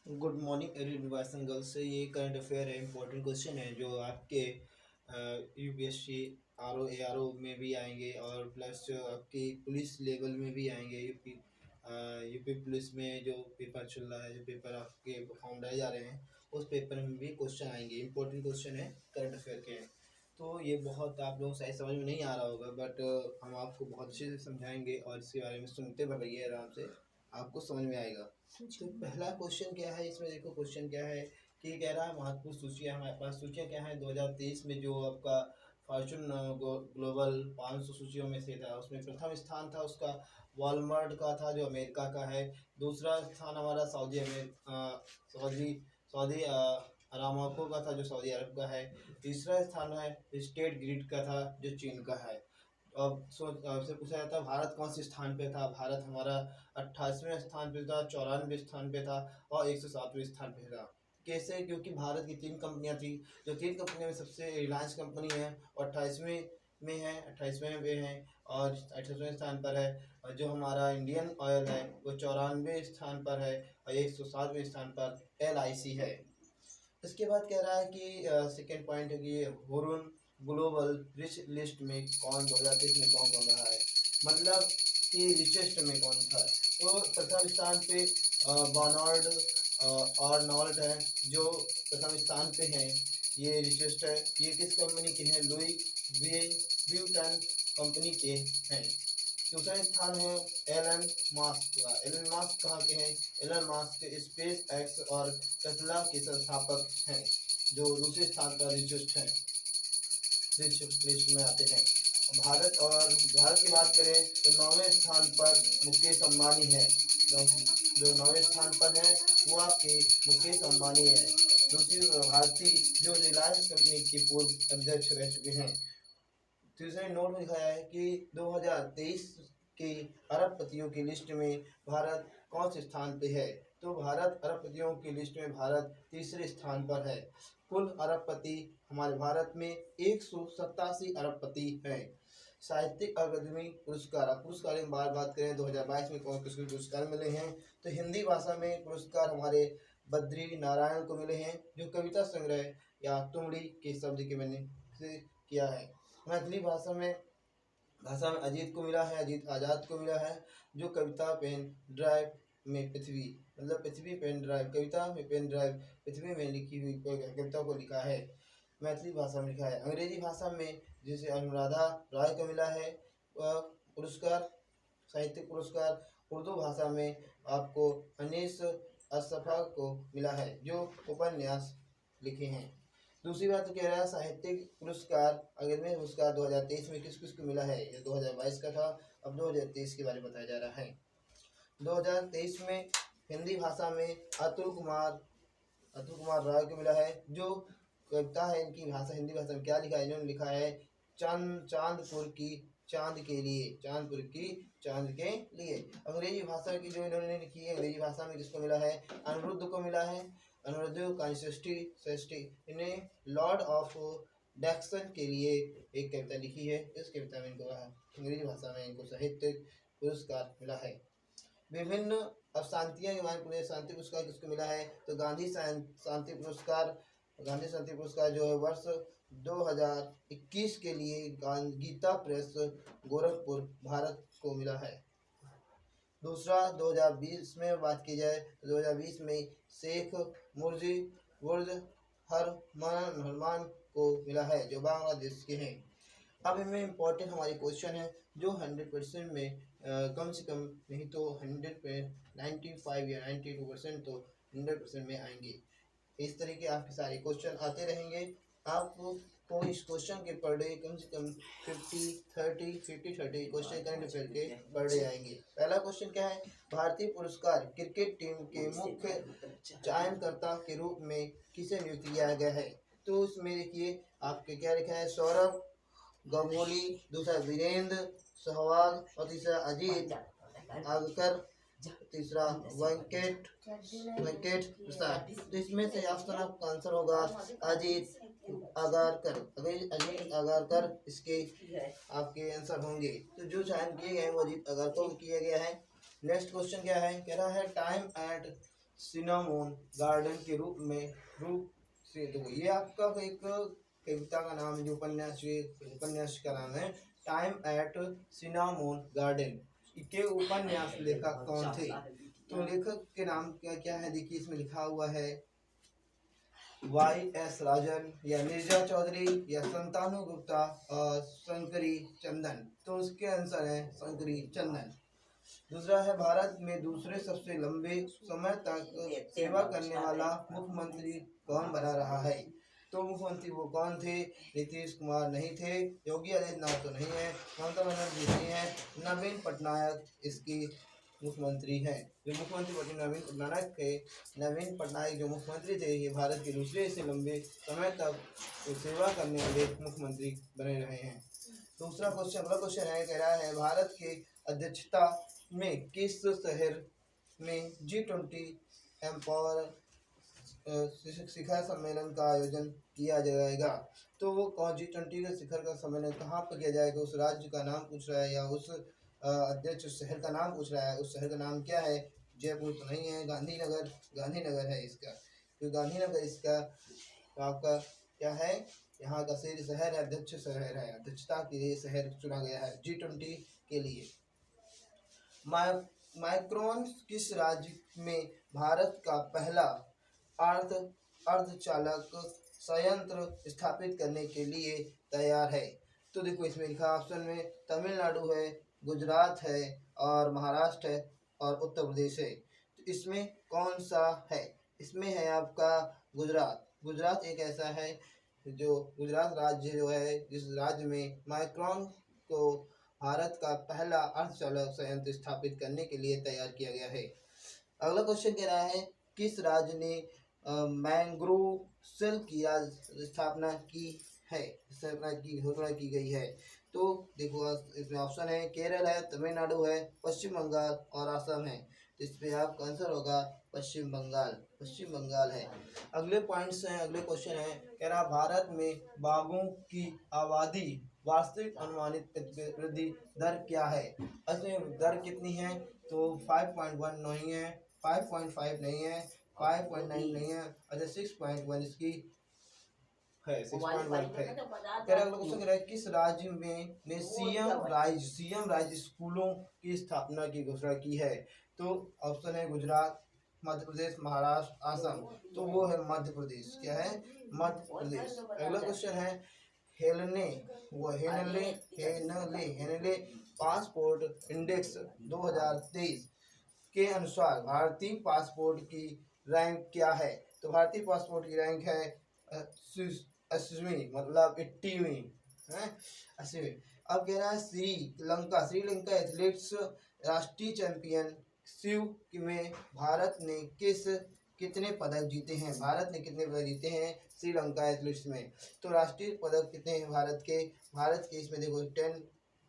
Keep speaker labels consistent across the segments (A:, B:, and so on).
A: Good morning every boys and girls. ये current affair है, important question है जो आपके यूपीएससी आरओ एआरओ में भी आएंगे और प्लस आपकी पुलिस लेवल में भी आएंगे। यूपी पुलिस में जो पेपर चल रहा है, जो पेपर आपके फॉर्म डाले जा रहे हैं, उस पेपर में भी क्वेश्चन आएंगे। इंपॉर्टेंट क्वेश्चन है, करंट अफेयर के हैं। तो ये बहुत आप लोगों को शायद समझ में नहीं आ रहा होगा, बट हम आपको बहुत अच्छे से समझाएंगे और इसके बारे में सुनते रहिए आराम से, आपको समझ में आएगा। तो पहला क्वेश्चन क्या है इसमें, देखो क्वेश्चन क्या है कि कह रहा है महत्वपूर्ण सूचियाँ हमारे पास। सूचियाँ क्या है, 2023 में जो आपका फॉर्चून ग्लोबल 500 सूचियों में से था, उसमें प्रथम स्थान था उसका वॉलमार्ट का था जो अमेरिका का है। दूसरा स्थान हमारा सऊदी अरामको का था जो सऊदी अरब का है। तीसरा स्थान है स्टेट ग्रिड का था जो चीन का है। अब आपसे पूछा जाता है भारत कौन से स्थान पे था। भारत हमारा 28वें स्थान पे था, 94वें स्थान पे था और 107वें स्थान पे था। कैसे? क्योंकि भारत की 3 कंपनियां थी, जो 3 कंपनियों में सबसे रिलायंस कंपनी है और 28वें में है और 28वें स्थान पर है। और जो हमारा इंडियन ऑयल है वो 94वें स्थान पर है और 107वें स्थान पर LIC है। इसके बाद कह रहा है कि सेकेंड पॉइंट है कि हुरुन ग्लोबल रिच लिस्ट में कौन 2023 में कौन कौन रहा है, मतलब कि रिचेस्ट में कौन था। तो प्रथम स्थान पे बर्नार्ड आर्नोल्ट है जो प्रथम स्थान पे हैं, ये रिचेस्ट है। ये किस कंपनी के हैं? लुई व्यूटन कंपनी के हैं। दूसरा स्थान है एलन मास्क का। एलन मास्क कहाँ के हैं? एलन मास्क स्पेस एक्स और टेस्ला के संस्थापक हैं, जो दूसरे स्थान पर रिचेस्ट हैं, रिच लिस्ट में आते हैं। भारत की बात करें तो 9वें स्थान पर मुकेश अंबानी है। जो 9वें स्थान पर है वो आपके मुकेश अंबानी है। दूसरी भारतीय जो रिलायंस कंपनी के पूर्व अध्यक्ष रह चुके हैं। तीसरे नोट में दिखाया है कि 2023 के अरबपतियों की लिस्ट में भारत कौन से स्थान पे है। तो भारत अरबपतियों की लिस्ट में भारत तीसरे स्थान पर है। कुल अरबपति हमारे भारत में 187 अरबपति हैं। साहित्यिक अकादमी पुरस्कार, पुरस्कार की बात करें 2022 में कौन किसको पुरस्कार मिले हैं, तो हिंदी भाषा में पुरस्कार हमारे बद्री नारायण को मिले हैं, जो कविता संग्रह या तुमड़ी के शब्द के मैंने से किया है। मैथिली भाषा में अजीत को मिला है, अजीत आज़ाद को मिला है, जो कविता पेन ड्राइव में पृथ्वी, मतलब पृथ्वी पेन ड्राइव, कविता में पेन ड्राइव पृथ्वी में लिखी हुई कविता को लिखा है, मैथिली भाषा में लिखा है। अंग्रेजी भाषा में जिसे अनुराधा राय को मिला है वह पुरस्कार, साहित्यिक पुरस्कार। उर्दू भाषा में आपको अनीस असफा को मिला है, जो उपन्यास लिखे हैं। दूसरी बात तो कह रहा है साहित्यिक पुरस्कार, अकादमी पुरस्कार 2023 में किस किस को मिला है। ये 2022 का था, अब 2023 के बारे में बताया जा रहा है। 2023 में हिंदी भाषा में अतुल कुमार राय को मिला है, जो कविता है इनकी भाषा, हिंदी भाषा में क्या लिखा है, इन्होंने लिखा है चांदपुर की चांद के लिए, चांदपुर की चांद के लिए। अंग्रेजी भाषा की जो इन्होंने लिखी है, अंग्रेजी भाषा में किसको मिला है? अनिरुद्ध को मिला है। अनिरुद्ध कांस्टेंटी इन्हें लॉर्ड ऑफ डैक्सन के लिए एक कविता लिखी है। इस कविता में इनको अंग्रेजी भाषा में इनको साहित्य पुरस्कार मिला है। विभिन्न अशांतियों के बारे में शांति पुरस्कार किसको मिला है? तो गांधी शांति पुरस्कार जो है वर्ष 2021 के लिए गीता प्रेस गोरखपुर भारत को मिला है। दूसरा 2020 में बात की जाए तो 2020 में शेख बुर्ज हरमान को मिला है, जो बांग्लादेश के हैं। अब इनमें इम्पोर्टेंट हमारी क्वेश्चन है जो 100% में कम से कम नहीं तो 100 पे 95 या 92% तो 100% में आएंगे। इस तरीके आपके सारे क्वेश्चन आते रहेंगे। आपको इस क्वेश्चन के पर डे कम से कम 50-30 क्वेश्चन करंट अफेयर के पर डे आएंगे। पहला क्वेश्चन क्या है? भारतीय पुरस्कार क्रिकेट टीम के मुख्य चयनकर्ता के रूप में किसे नियुक्त किया गया है? तो इसमें देखिए आपके क्या लिखा है? सौरभ गांगुली, दूसरा वीरेंद्र सहवाग और तीसरा अजीत आगकर, तीसरा वेंकट प्रसाद। तो इसमें से ऑप्शन आपका आंसर होगा अजीत आगारकर। अजीत आगारकर इसके आपके आंसर होंगे। तो जो चयन किए गए हैं वो अजीत आगारकर को किया गया है। नेक्स्ट क्वेश्चन क्या है? कह रहा है टाइम एट सिनामोन गार्डन के रूप से। तो ये आपका एक कविता का नाम है, जो उपन्यास का नाम है टाइम एट सिनामोन गार्डन। के उपन्यास लेखक कौन थे? तो लेखक के नाम क्या क्या है, देखिए इसमें लिखा हुआ है YS राजन या नीरजा चौधरी या संतानु गुप्ता और शंकरी चंदन। तो उसके आंसर है शंकरी चंदन। दूसरा है भारत में दूसरे सबसे लंबे समय तक सेवा करने वाला मुख्यमंत्री कौन बना रहा है? तो मुख्यमंत्री वो कौन थे? नीतीश कुमार नहीं थे, योगी आदित्यनाथ तो नहीं है, ममता बनर्जी नहीं है, नवीन पटनायक इसकी मुख्यमंत्री हैं। जो मुख्यमंत्री नवीन पटनायक जो मुख्यमंत्री थे, ये भारत के दूसरे से लंबे समय तक सेवा करने वाले मुख्यमंत्री बने रहे हैं। दूसरा क्वेश्चन, अगला क्वेश्चन है, कह रहा है भारत के अध्यक्षता में किस शहर में G20 एम्पावर शिखर सम्मेलन का आयोजन किया जाएगा? तो वो G20 के शिखर का सम्मेलन कहाँ पर किया जाएगा? उस राज्य का नाम पूछ रहा है या उस अध्यक्ष शहर का नाम पूछ रहा है। उस शहर का नाम क्या है? जयपुर तो नहीं है, गांधीनगर है इसका। तो गांधीनगर इसका आपका क्या है, यहाँ का शहर है, अध्यक्ष शहर है, अध्यक्षता के लिए शहर चुना गया है G20 के लिए। माइक्रोन किस राज्य में भारत का पहला अर्धचालक संयंत्र स्थापित करने के लिए तैयार है? तो देखो इसमें लिखा ऑप्शन में तमिलनाडु है, गुजरात है और महाराष्ट्र है और उत्तर प्रदेश है। तो इसमें कौन सा है? इसमें है आपका गुजरात। गुजरात एक ऐसा है जो गुजरात राज्य जो है, जिस राज्य में माइक्रोन को भारत का पहला अर्धचालक संयंत्र स्थापित करने के लिए तैयार किया गया है। अगला क्वेश्चन कह रहा है किस राज्य ने मैंग्रोव सेल की स्थापना की है, घोषणा की गई है? तो देखो इसमें ऑप्शन है केरल है, तमिलनाडु है, पश्चिम बंगाल और असम है। तो इस पे आपका आंसर होगा पश्चिम बंगाल है। अगले पॉइंट्स हैं, अगले क्वेश्चन है, कह रहा भारत में बाघों की आबादी वास्तविक अनुमानित वृद्धि दर क्या है? इसमें दर कितनी है? तो 5.1 नहीं है, 5.5 नहीं है, 5.9 नहीं है, अच्छा 6.1 इसकी है, 6.1 है। तेरा अगला क्वेश्चन है किस राज्य में सीएम राइज स्कूलों की स्थापना की घोषणा की है? तो ऑप्शन है गुजरात, मध्य प्रदेश, महाराष्ट्र, असम। तो वो है मध्य प्रदेश। क्या है? मध्य प्रदेश। अगला क्वेश्चन है हेनले पासपोर्ट इंडेक्स 2023 के अनुसार भारतीय पासपोर्ट की रैंक क्या है? तो भारतीय पासपोर्ट की रैंक है 80वीं, मतलब 80वीं है, 80वीं। अब कह रहा है श्रीलंका एथलेटिक्स राष्ट्रीय चैंपियन शिव में भारत ने कितने पदक जीते हैं? भारत ने कितने पदक जीते हैं श्रीलंका एथलेटिक्स में? तो राष्ट्रीय पदक कितने हैं भारत के इसमें देखो 10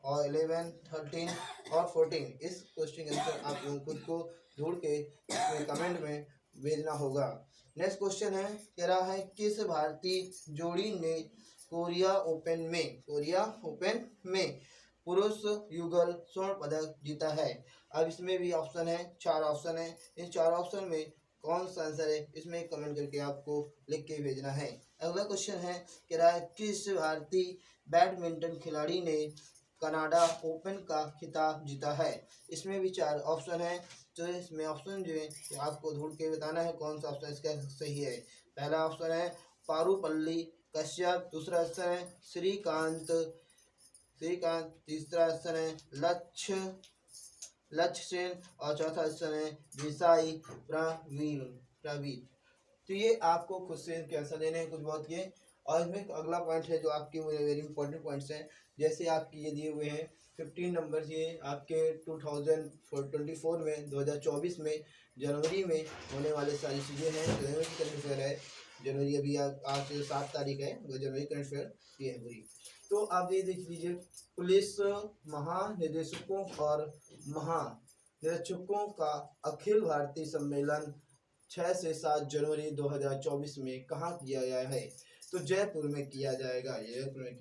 A: और 11, 13 और 14। इस क्वेश्चन के आंसर आप लोग खुद को ढूंढ के इसमें कमेंट में भेजना होगा। नेक्स्ट क्वेश्चन है, कह रहा है किस भारतीय जोड़ी ने कोरिया ओपन में पुरुष युगल स्वर्ण पदक जीता है? अब इसमें भी ऑप्शन है, 4 ऑप्शन है। इन 4 ऑप्शन में कौन सा आंसर है, इसमें कमेंट करके आपको लिख के भेजना है। अगला क्वेश्चन है, कह रहा है किस भारतीय बैडमिंटन खिलाड़ी ने कनाडा ओपन का खिताब जीता है? इसमें भी 4 ऑप्शन है। तो इसमें ऑप्शन जो है आपको ढूंढ के बताना है कौन सा ऑप्शन इसका सही है। पहला ऑप्शन है पारुपल्ली कश्यप, दूसरा ऑप्शन है श्रीकांत, तीसरा ऑप्शन है लक्ष्य सेन और चौथा ऑप्शन है विसाई प्रवीण। तो ये आपको खुद से इनके आंसर देने हैं कुछ बहुत के। और इसमें अगला पॉइंट है जो आपके वेरी इंपॉर्टेंट पॉइंट्स हैं, जैसे आपके ये दिए हुए हैं 15 नंबर, ये आपके 2024 में 2024 में जनवरी में होने वाले सारी चीज़ें हैं। जनवरी की करंट अफेयर है, जनवरी अभी आज 7 तारीख है, जनवरी करंट अफेयर ये है पूरी। तो आप ये देख लीजिए, पुलिस महानिदेशकों और महानिरीक्षकों का अखिल भारतीय सम्मेलन 6 से 7 जनवरी 2024 में कहाँ किया गया है? तो जयपुर में किया जाएगा, जयपुर में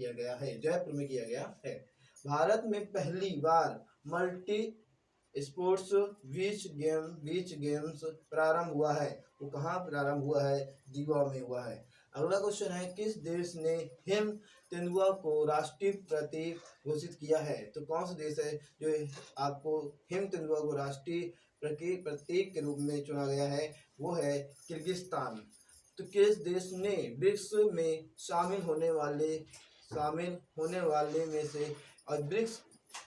A: किया गया है। भारत में पहली बार स्पोर्ट्स बीच गेम्स प्रारंभ हुआ है? वो कहाँ प्रारंभ हुआ है? दीवा में हुआ है। अगला क्वेश्चन है, किस देश ने हिम तेंदुआ को राष्ट्रीय प्रतीक घोषित किया है? तो कौन सा देश है जो आपको हिम तेंदुआ को राष्ट्रीय प्रतीक के रूप में चुना गया है? वो है किर्गिस्तान। तो किस देश ने ब्रिक्स में शामिल होने वाले में से, और ब्रिक्स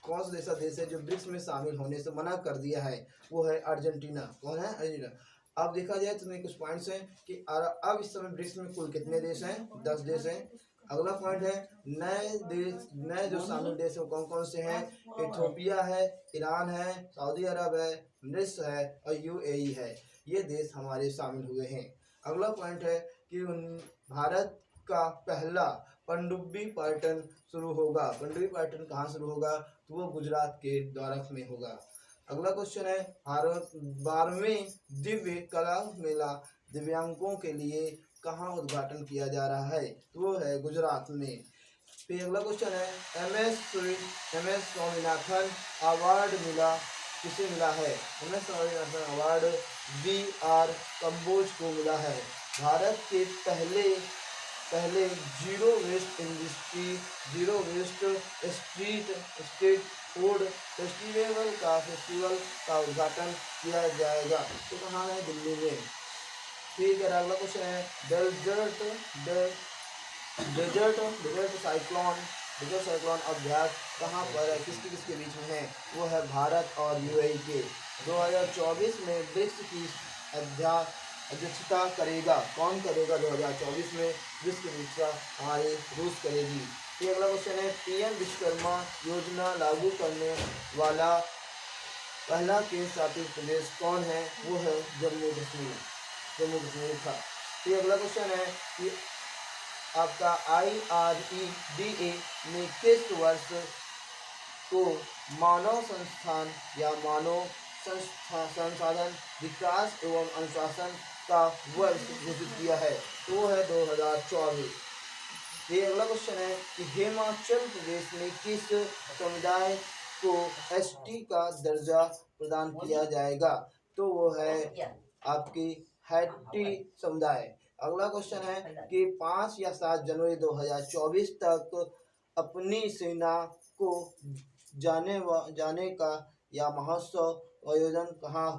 A: कौन सा ऐसा देश है जो ब्रिक्स में शामिल होने से मना कर दिया है? वो है अर्जेंटीना। कौन है? अर्जेंटीना। अब देखा जाए तो कुछ पॉइंट्स हैं कि अब इस समय ब्रिक्स में कुल कितने देश हैं? 10 देश हैं। अगला पॉइंट है, नए जो शामिल देश हैं कौन कौन से हैं? इथोपिया है, ईरान है, सऊदी अरब है, मिस्र है और यूएई है। ये देश हमारे शामिल हुए हैं। अगला पॉइंट है कि भारत का पहला पनडुब्बी पर्यटन शुरू होगा। पनडुब्बी पर्यटन कहाँ शुरू होगा? तो वो गुजरात के द्वारका में होगा। अगला क्वेश्चन है, भारत 12वें दिव्य कला मेला दिव्यांगों के लिए कहाँ उद्घाटन किया जा रहा है? तो वो है गुजरात में। फिर अगला क्वेश्चन है, एम एस स्वामीनाथन अवार्ड किसे मिला है? M S Swaminathan award BR Kamboj को मिला है। भारत के पहले zero waste street food festival का उद्घाटन किया जाएगा। तो कहाँ है? दिल्ली में। फिर अगला क्वेश्चन है, डेजर्ट साइक्लोन अभ्यास कहाँ पर है? किसके बीच में है? वो है भारत और यूएई के। 2024 में ब्रिक्स की अध्यक्षता करेगा। कौन करेगा? 2024 में ब्रिक्स की अध्यक्षता हमारे रूस करेगी। ये अगला क्वेश्चन है, PM विश्वकर्मा योजना लागू करने वाला पहला केंद्र शासित प्रदेश कौन है? वो है जम्मू कश्मीर था। ये अगला क्वेश्चन है कि आपका IREDA ने किस वर्ष को मानव संस्थान या मानव संसाधन विकास एवं अनुशासन का वर्ष घोषित किया है? तो वो है 2024। ये अगला क्वेश्चन है कि हिमाचल प्रदेश में किस समुदाय को ST का दर्जा प्रदान किया जाएगा? तो वो है आपकी हैटी समुदाय। अगला क्वेश्चन है कि 5 या 7 जनवरी 2024 तक अपनी सेना को जाने का या महोत्सव आयोजन कहाँ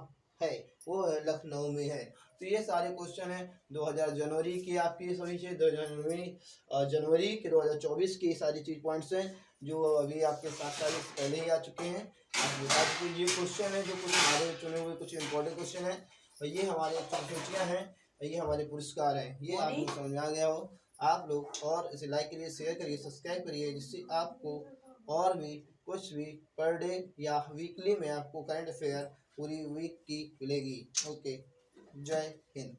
A: है? वो है लखनऊ में है। तो ये सारे क्वेश्चन हैं 2000 जनवरी के आपके सभी से 2000 जनवरी के 2024 की सारी चीज पॉइंट्स हैं जो अभी आपके 7 तारीख पहले ही आ चुके हैं। आज के ये क्वेश्चन है जो कुछ हमारे चुने हुए कुछ इंपॉर्टेंट क्वेश्चन है और ये हमारे सूचियाँ हैं, ये हमारे पुरस्कार हैं। ये आपको समझ में आ गया हो, आप लोग और इसे लाइक करिए, शेयर करिए, सब्सक्राइब करिए, जिससे आपको और भी कुछ भी पर डे या वीकली में आपको करंट अफेयर पूरी वीक की मिलेगी। ओके, जय हिंद।